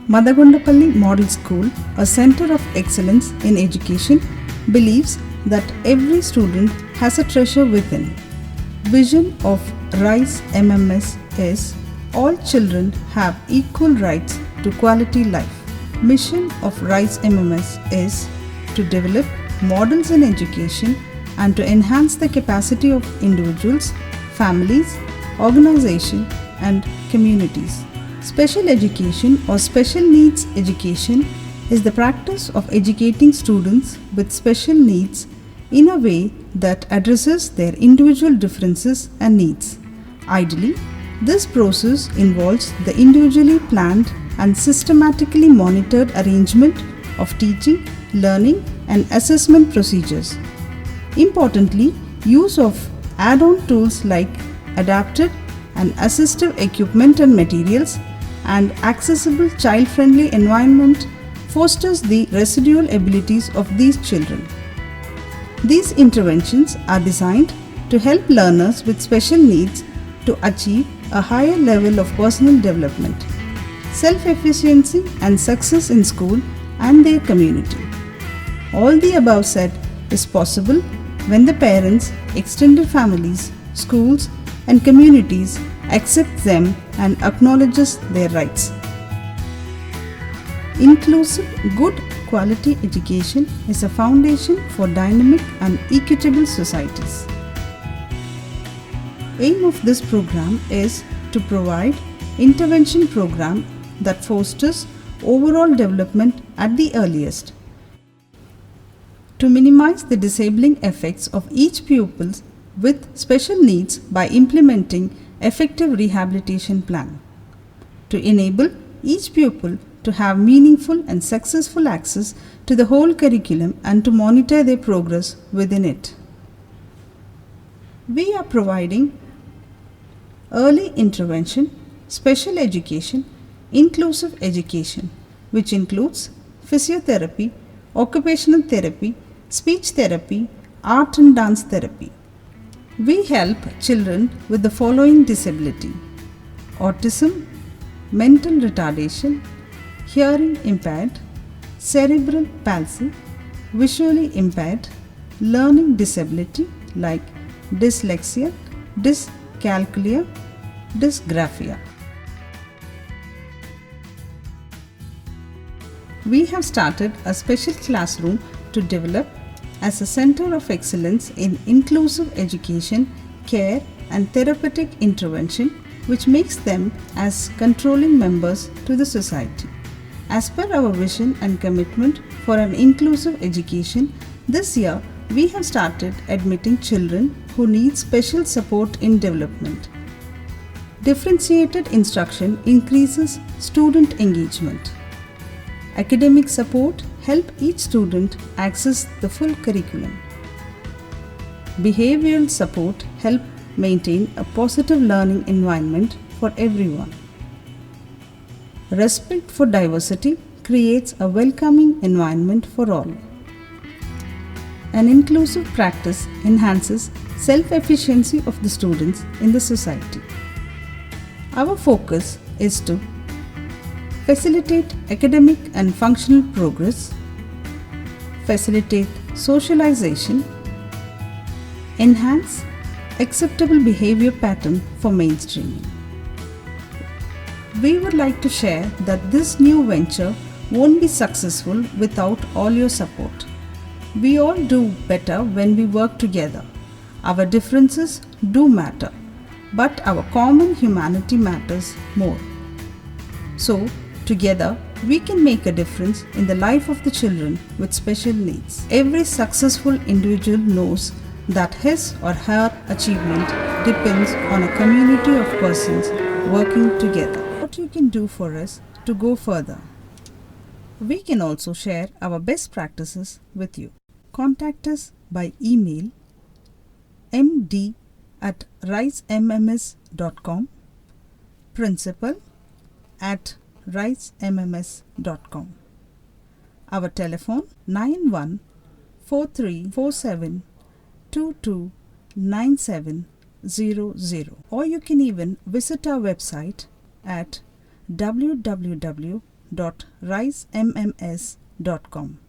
Madagondapalli Model School, a center of excellence in education, believes that every student has a treasure within. Vision of RISE MMS is all children have equal rights to quality life. Mission of RISE MMS is to develop models in education and to enhance the capacity of individuals, families, organizations and communities. Special education or special needs education is the practice of educating students with special needs in a way that addresses their individual differences and needs. Ideally, this process involves the individually planned and systematically monitored arrangement of teaching, learning and assessment procedures. Importantly, use of add-on tools like adapted and assistive equipment and materials and accessible child-friendly environment fosters the residual abilities of these children. These interventions are designed to help learners with special needs to achieve a higher level of personal development, self-efficiency and success in school and their community. All the above said is possible when the parents, extended families, schools and communities accept them and acknowledges their rights. Inclusive, good quality education is a foundation for dynamic and equitable societies. Aim of this program is to provide intervention program that fosters overall development at the earliest, to minimize the disabling effects of each pupil with special needs by implementing effective rehabilitation plan, to enable each pupil to have meaningful and successful access to the whole curriculum and to monitor their progress within it. We are providing early intervention, special education, inclusive education, which includes physiotherapy, occupational therapy, speech therapy, art and dance therapy. We help children with the following disability: autism, mental retardation, hearing impaired, cerebral palsy, visually impaired, learning disability like dyslexia, dyscalculia, dysgraphia. We have started a special classroom to develop as a center of excellence in inclusive education, care and therapeutic intervention, which makes them as controlling members to the society. As per our vision and commitment for an inclusive education, this year we have started admitting children who need special support in development. Differentiated instruction increases student engagement. Academic support help each student access the full curriculum. Behavioral support help maintain a positive learning environment for everyone. Respect for diversity creates a welcoming environment for all. An inclusive practice enhances self-efficiency of the students in the society. Our focus is to facilitate academic and functional progress, facilitate socialization, enhance acceptable behavior pattern for mainstreaming. We would like to share that this new venture won't be successful without all your support. We all do better when we work together. Our differences do matter, but our common humanity matters more. So, together, we can make a difference in the life of the children with special needs. Every successful individual knows that his or her achievement depends on a community of persons working together. What you can do for us to go further? We can also share our best practices with you. Contact us by email md@risemms.com, principal@risemms.com. Our telephone 914347229700, or you can even visit our website at www.risemmms.com. www.risemms.com.